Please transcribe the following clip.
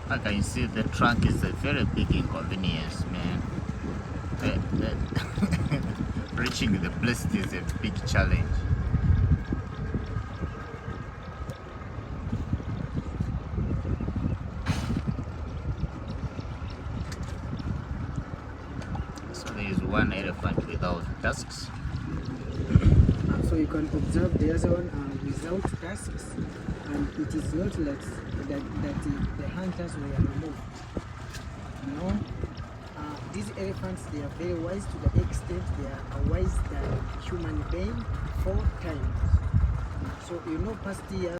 Like I see, the trunk is a very big inconvenience, man. Reaching the place is a big challenge. So there is one elephant without tusks. So you can observe the other one without tusks, and it is not like that the hunters were removed. No, these elephants, they are very wise to the extent they are wise than human being 4 times. So past years